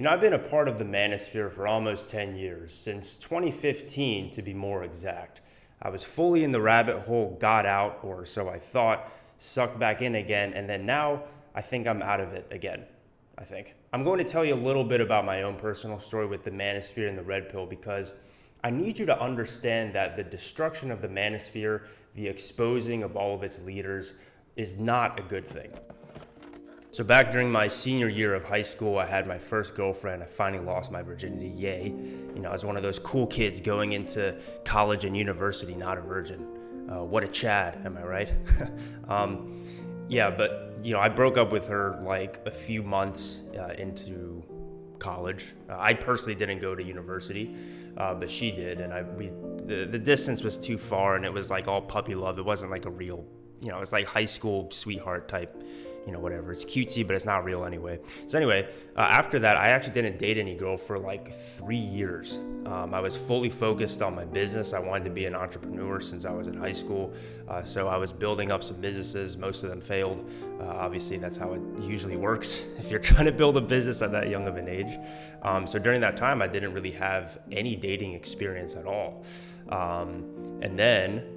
I've been a part of the Manosphere for almost 10 years, since 2015 to be more exact. I was fully in the rabbit hole, got out, or so I thought, sucked back in again, and then now I think I'm out of it again. I think. I'm going to tell you a little bit about my own personal story with the Manosphere and the Red Pill because I need you to understand that the destruction of the Manosphere, the exposing of all of its leaders, is not a good thing. So back during my senior year of high school, I had my first girlfriend. I finally lost my virginity. Yay. I was one of those cool kids going into college and university, not a virgin. What a Chad, am I right? I broke up with her like a few months into college. I personally didn't go to university, but she did. And the distance was too far and it was like all puppy love. It wasn't like a real, it was like high school sweetheart type, whatever. It's cutesy, but it's not real anyway. So anyway, after that, I actually didn't date any girl for like 3 years. I was fully focused on my business. I wanted to be an entrepreneur since I was in high school. So I was building up some businesses. Most of them failed. Obviously, that's how it usually works if you're trying to build a business at that young of an age. So during that time, I didn't really have any dating experience at all. And then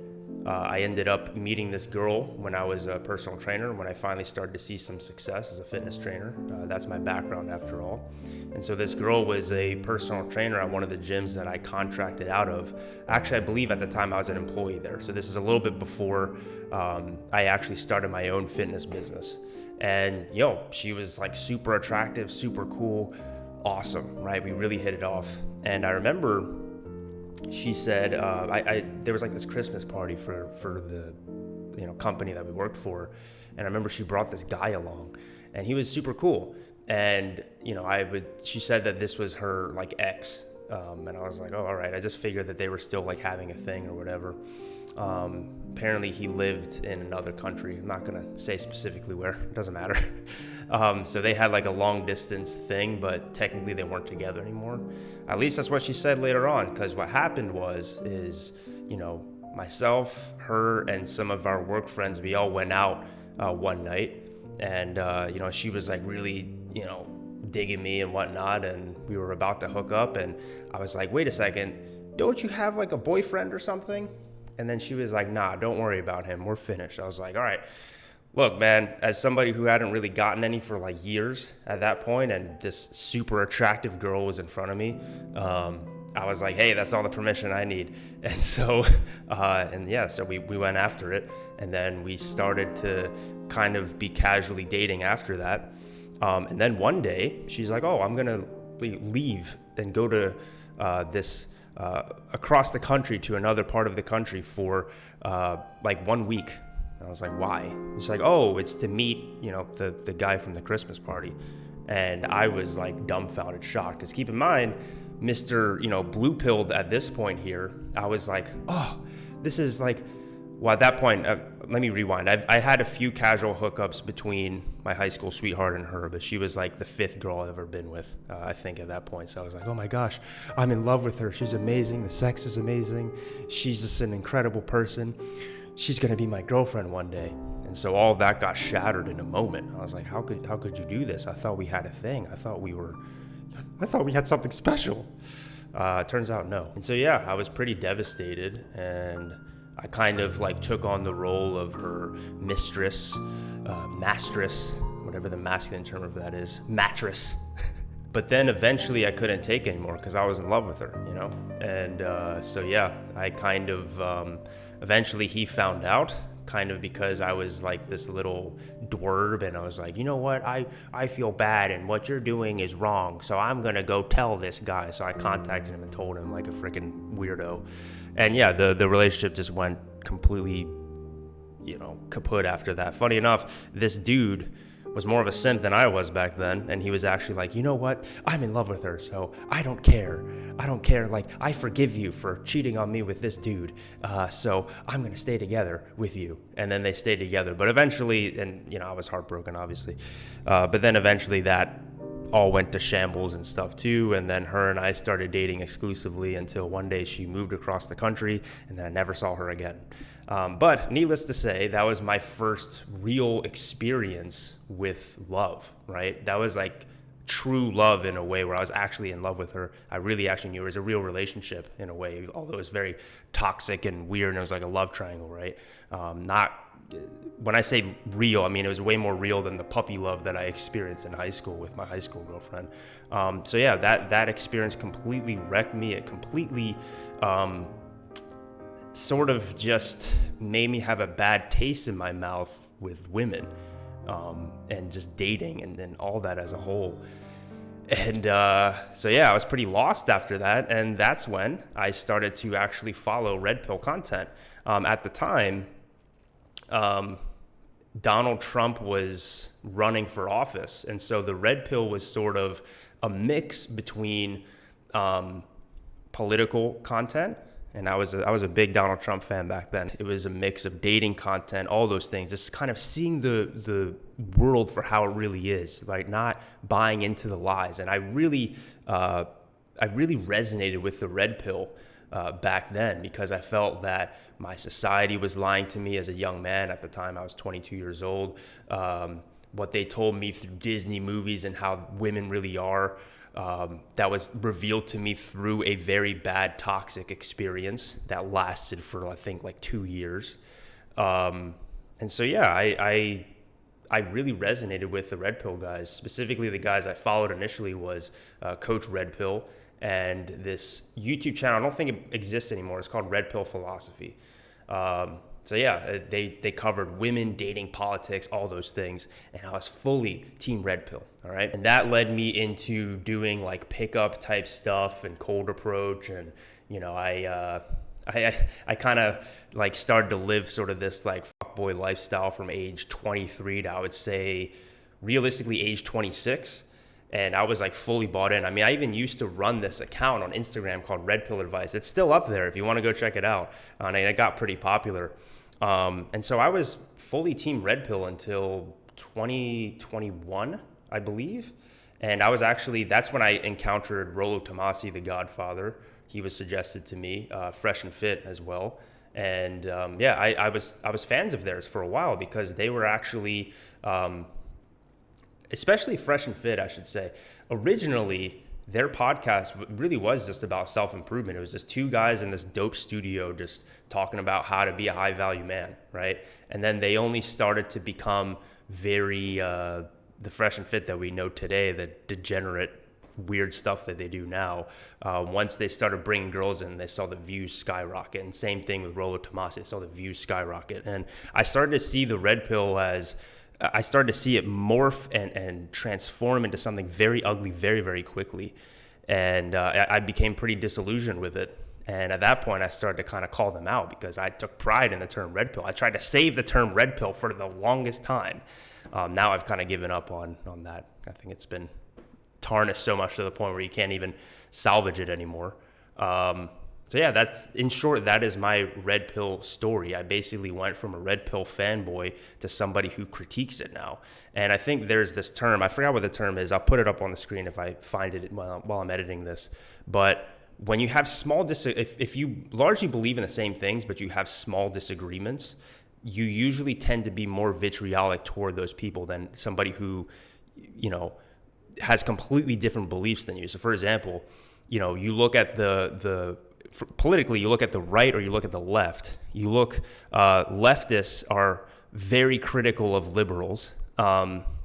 I ended up meeting this girl when I was a personal trainer, when I finally started to see some success as a fitness trainer. That's my background after all. And so this girl was a personal trainer at one of the gyms that I contracted out of. Actually, I believe at the time I was an employee there. So this is a little bit before I actually started my own fitness business. And she was like super attractive, super cool, awesome, right? We really hit it off. And I remember she said, there was like this Christmas party for the company that we worked for, and I remember she brought this guy along, and he was super cool. And she said that this was her like ex, and I was like, oh, all right. I just figured that they were still like having a thing or whatever. Apparently he lived in another country. I'm not gonna say specifically where, it doesn't matter. So they had like a long distance thing, but technically they weren't together anymore. At least that's what she said later on, because what happened is myself, her, and some of our work friends, we all went out one night, and she was like really digging me and whatnot, and we were about to hook up, and I was like, wait a second, don't you have like a boyfriend or something? And then she was like, nah, don't worry about him, we're finished. I was like, all right. Look, man, as somebody who hadn't really gotten any for like years at that point, and this super attractive girl was in front of me, I was like, hey, that's all the permission I need. And so, so we went after it. And then we started to kind of be casually dating after that. And then one day she's like, oh, I'm going to leave and go to across the country to another part of the country for like 1 week. And I was like, why? She's like, oh, it's to meet, the guy from the Christmas party. And I was like dumbfounded, shocked. Because keep in mind, Mr. Blue Pilled at this point here, I was like, oh, this is like, well, at that point, let me rewind. I had a few casual hookups between my high school sweetheart and her, but she was like the 5th girl I've ever been with, I think at that point. So I was like, oh my gosh, I'm in love with her. She's amazing. The sex is amazing. She's just an incredible person. She's going to be my girlfriend one day. And so all of that got shattered in a moment. I was like, how could you do this? I thought we had a thing. I thought we had something special. Turns out no. And so, I was pretty devastated, and I kind of like took on the role of her mistress, mastress, whatever the masculine term of that is, mattress. But then eventually I couldn't take anymore because I was in love with her, And I kind of, eventually he found out, kind of because I was like this little dwerb, and I was like, you know what, I feel bad, and what you're doing is wrong, so I'm gonna go tell this guy. So I contacted him and told him like a freaking weirdo. And the relationship just went completely, kaput after that. Funny enough, this dude was more of a simp than I was back then, and he was actually like, you know what, I'm in love with her, so I don't care, like, I forgive you for cheating on me with this dude, so I'm gonna stay together with you. And then they stayed together, but eventually, and I was heartbroken, obviously, but then eventually that all went to shambles and stuff too, and then her and I started dating exclusively until one day she moved across the country, and then I never saw her again. But needless to say, that was my first real experience with love, right? That was like true love in a way where I was actually in love with her. I really actually knew it was a real relationship in a way, although it was very toxic and weird and it was like a love triangle, right? Not when I say real, I mean it was way more real than the puppy love that I experienced in high school with my high school girlfriend. So yeah, that experience completely wrecked me. It completely sort of just made me have a bad taste in my mouth with women, and just dating and then all that as a whole. And so yeah, I was pretty lost after that, and that's when I started to actually follow red pill content. At the time, Donald Trump was running for office, and so the red pill was sort of a mix between political content, and I was a big Donald Trump fan back then. It was a mix of dating content, all those things, just kind of seeing the world for how it really is, like not buying into the lies. And I really resonated with the red pill back then, because I felt that my society was lying to me as a young man. At the time, I was 22 years old. What they told me through Disney movies and how women really are, that was revealed to me through a very bad toxic experience that lasted for, I think, like 2 years. And so, yeah, I really resonated with the red pill guys. Specifically, the guys I followed initially was Coach Red Pill and this YouTube channel. I don't think it exists anymore. It's called Red Pill Philosophy. So yeah, they covered women, dating, politics, all those things, and I was fully team red pill, all right? And that led me into doing like pickup type stuff and cold approach, and you know, I kind of like started to live sort of this like fuckboy lifestyle from age 23 to, I would say, realistically age 26. And I was like fully bought in. I mean, I even used to run this account on Instagram called Red Pill Advice. It's still up there if you want to go check it out. And it got pretty popular. And so I was fully team red pill until 2021, I believe. And I was actually, that's when I encountered Rollo Tomasi, the Godfather. He was suggested to me, Fresh and Fit as well. And yeah, I was fans of theirs for a while, because they were actually, especially Fresh and Fit, I should say, originally their podcast really was just about self-improvement. It was just two guys in this dope studio just talking about how to be a high-value man, right? And then they only started to become very, the Fresh and Fit that we know today, the degenerate, weird stuff that they do now. Once they started bringing girls in, they saw the views skyrocket. And same thing with Rollo Tomasi, they saw the views skyrocket. And I started to see the red pill as, I started to see it morph and transform into something very ugly very, very quickly. And I became pretty disillusioned with it. And at that point, I started to kind of call them out, because I took pride in the term red pill. I tried to save the term red pill for the longest time. Now I've kind of given up on that. I think it's been tarnished so much to the point where you can't even salvage it anymore. So yeah, that's, in short, that is my red pill story. I basically went from a red pill fanboy to somebody who critiques it now. And I think there's this term, I forgot what the term is. I'll put it up on the screen if I find it while I'm editing this. But when you have if you largely believe in the same things, but you have small disagreements, you usually tend to be more vitriolic toward those people than somebody who, you know, has completely different beliefs than you. So for example, you know, you look at politically, you look at the right or you look at the left. You look, leftists are very critical of liberals.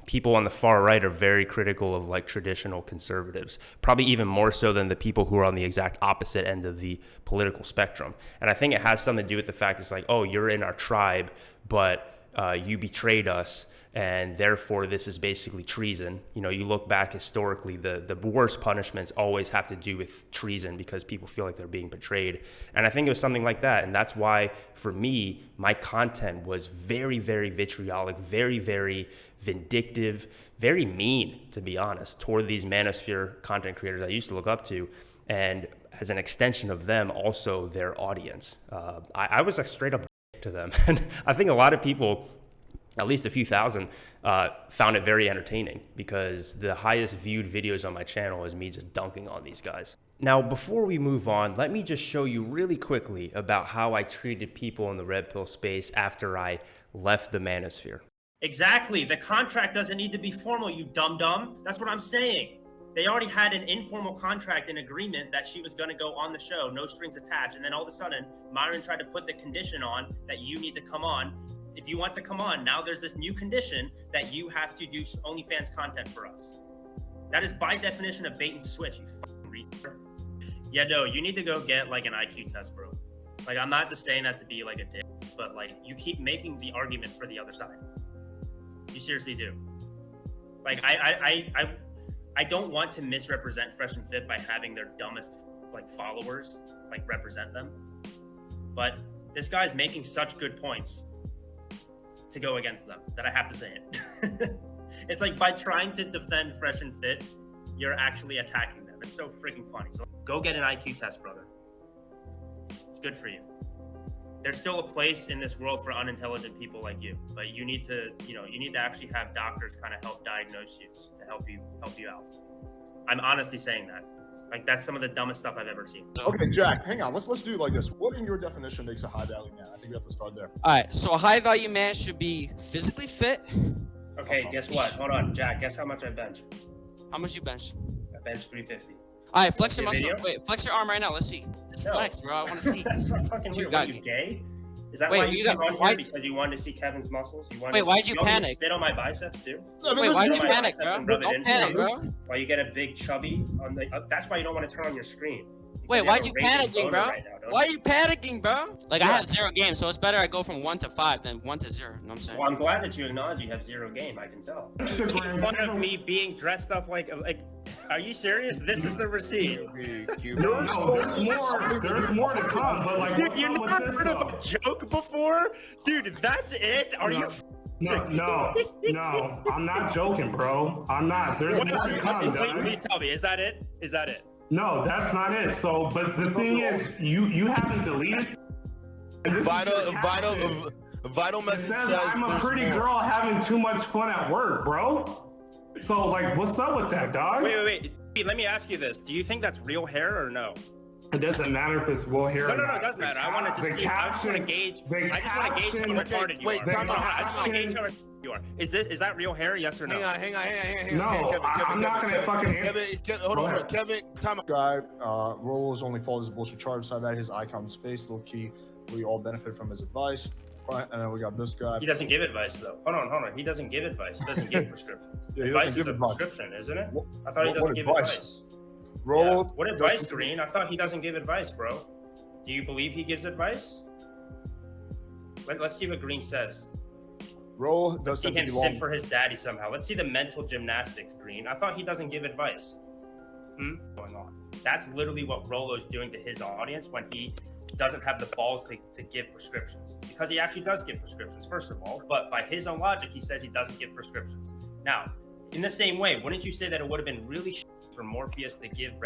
People on the far right are very critical of like traditional conservatives, probably even more so than the people who are on the exact opposite end of the political spectrum. And I think it has something to do with the fact it's like, oh, you're in our tribe, but you betrayed us, and therefore this is basically treason. You know, you look back historically, the worst punishments always have to do with treason, because people feel like they're being betrayed. And I think it was something like that. And that's why, for me, my content was very, very vitriolic, very, very vindictive, very mean, to be honest, toward these Manosphere content creators I used to look up to. And as an extension of them, also their audience. I was like straight up to them. And I think a lot of people, at least a few thousand, found it very entertaining, because the highest viewed videos on my channel is me just dunking on these guys. Now, before we move on, let me just show you really quickly about how I treated people in the red pill space after I left the Manosphere. Exactly. The contract doesn't need to be formal, you dum-dum. That's what I'm saying. They already had an informal contract and agreement that she was going to go on the show, no strings attached. And then all of a sudden, Myron tried to put the condition on that you need to come on. If you want to come on, now there's this new condition that you have to do OnlyFans content for us. That is by definition a bait and switch, you fucking retard. Yeah, no, you need to go get like an IQ test, bro. Like, I'm not just saying that to be like a dick, but like, you keep making the argument for the other side. You seriously do. Like, I don't want to misrepresent Fresh and Fit by having their dumbest like followers like represent them, but this guy's making such good points to go against them that I have to say it. It's like by trying to defend Fresh and Fit, you're actually attacking them. It's so freaking funny. So go get an IQ test, brother. It's good for you. There's still a place in this world for unintelligent people like you, but you need to actually have doctors kind of help diagnose you to help you out. I'm honestly saying that. Like, that's some of the dumbest stuff I've ever seen. Okay, Jack, hang on. Let's do it like this. What in your definition makes a high value man? I think we have to start there. All right, so a high value man should be physically fit. Okay, guess what? Hold on, Jack. Guess how much I bench? How much you bench? I bench 350. All right, flex your muscle. Wait, flex your arm right now. Let's see. Just No. flex, bro. I want to see. That's not fucking weird. What, you gay? Is that Wait, why you you got- came on why- here because you wanted to see Kevin's muscles? Wait, why'd you want me to panic? spit on my biceps too? Wait, why'd you my panic, biceps bro? and rub it Don't in panic, for you? bro. Why you get a big chubby on the? That's why you don't want to turn on your screen. Wait, Because why'd have you a raging panicking, boner bro? right now, don't Why are you? you panicking, bro? Like, I Yeah. have 0 games, so it's better I go from 1 to 5 than 1 to 0. You know what I'm saying? Well, I'm glad that you acknowledge you have 0 game. I can tell. Making fun of me being dressed up like. Are you serious? This is the receipt. No, there's more to come, but like, Dude, what's you up with never this heard of a joke before? Dude, that's it? Are you? No, I'm not joking, bro. I'm not. There's more to come, dog. Please tell me, is that it? Is that it? No, that's not it. So, but the thing is, you haven't deleted. Vital It message says says I'm a there's pretty more. girl having too much fun at work, bro. So, like, what's up with that, dog? Wait. Let me ask you this. Do you think that's real hair or no? It doesn't matter if it's wool hair. No, or it not. doesn't matter. I want to just see. I just want to gauge. I just want to gauge how retarded you wait, are. time out, I just want to time gauge how retarded you are. Is that real hair? Yes or no? Hang on. No, Kevin, I'm not gonna fucking Kevin, hold on, Kevin, time out. Guy, Rollo's only fault is bullshit charge. Side that his icon in space, low key. We all benefit from his advice. Right, and then we got this guy. He doesn't give advice though. Hold on. He doesn't give advice. He doesn't give prescriptions. Yeah, he Advice doesn't is give a advice. prescription, isn't it? What- I thought he what doesn't give advice? advice. Roll. Yeah. What advice, doesn't- Green? I thought he doesn't give advice, bro. Do you believe he gives advice? Let's see what Green says. Roll Let's does see tend to him be sit long. for his daddy somehow. Let's see the mental gymnastics, Green. I thought he doesn't give advice. Going on. That's literally what Rolo's doing to his audience when he doesn't have the balls to give prescriptions. Because he actually does give prescriptions, first of all. But by his own logic, he says he doesn't give prescriptions. Now, in the same way, wouldn't you say that it would have been really for Morpheus to give the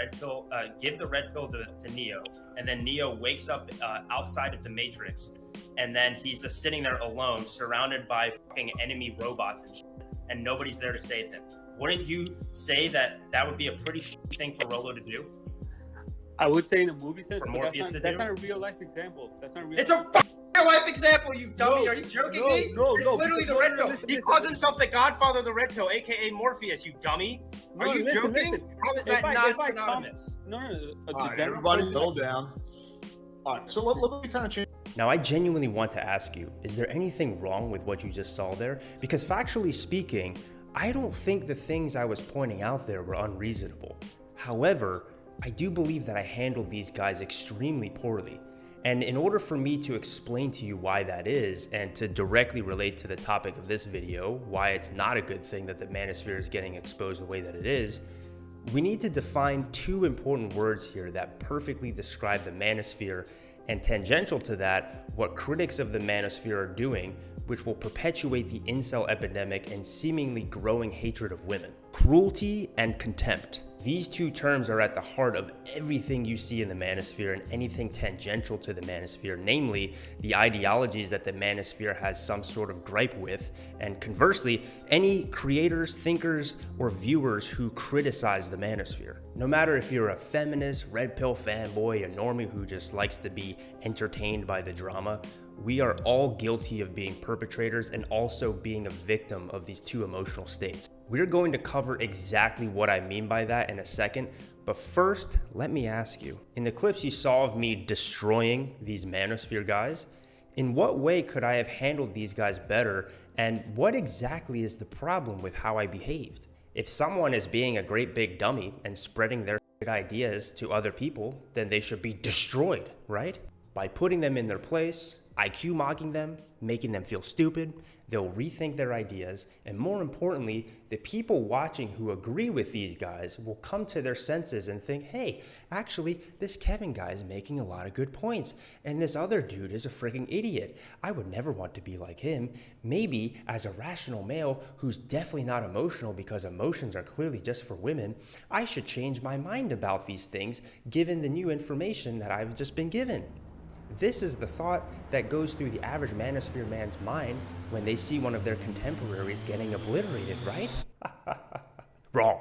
red pill to Neo, and then Neo wakes up outside of the Matrix, and then he's just sitting there alone, surrounded by fucking enemy robots and shit, and nobody's there to save him? Wouldn't you say that would be a pretty shitty thing for Rolo to do? I would say in a movie sense, For but Morpheus that's to do? not a real life example. That's not a real. It's a real life example, you dummy. No, Are you joking no, me? no, It's no, literally the no, red no, pill. listen, He listen. calls himself the godfather of the red pill, aka Morpheus, you dummy. Are No, you listen, joking? listen. How is If that I- not if I synonymous? No. All The right, general everybody, person- settle down. All right, so let me kind of change. Now, I genuinely want to ask you, is there anything wrong with what you just saw there? Because factually speaking, I don't think the things I was pointing out there were unreasonable. However, I do believe that I handled these guys extremely poorly. And in order for me to explain to you why that is, and to directly relate to the topic of this video, why it's not a good thing that the Manosphere is getting exposed the way that it is, we need to define two important words here that perfectly describe the Manosphere, and tangential to that, what critics of the Manosphere are doing, which will perpetuate the incel epidemic and seemingly growing hatred of women. Cruelty and contempt. These two terms are at the heart of everything you see in the Manosphere and anything tangential to the Manosphere, namely the ideologies that the Manosphere has some sort of gripe with, and conversely, any creators, thinkers, or viewers who criticize the Manosphere. No matter if you're a feminist, red pill fanboy, a normie who just likes to be entertained by the drama, We are all guilty of being perpetrators and also being a victim of these two emotional states. We're going to cover exactly what I mean by that in a second, but first, let me ask you, in the clips you saw of me destroying these Manosphere guys, in what way could I have handled these guys better, and what exactly is the problem with how I behaved? If someone is being a great big dummy and spreading their ideas to other people, then they should be destroyed, right? By putting them in their place, IQ mocking them, making them feel stupid, they'll rethink their ideas, and more importantly, the people watching who agree with these guys will come to their senses and think, hey, actually, this Kevin guy is making a lot of good points, and this other dude is a freaking idiot. I would never want to be like him. Maybe, as a rational male who's definitely not emotional because emotions are clearly just for women, I should change my mind about these things given the new information that I've just been given. This is the thought that goes through the average Manosphere man's mind when they see one of their contemporaries getting obliterated, right? Wrong.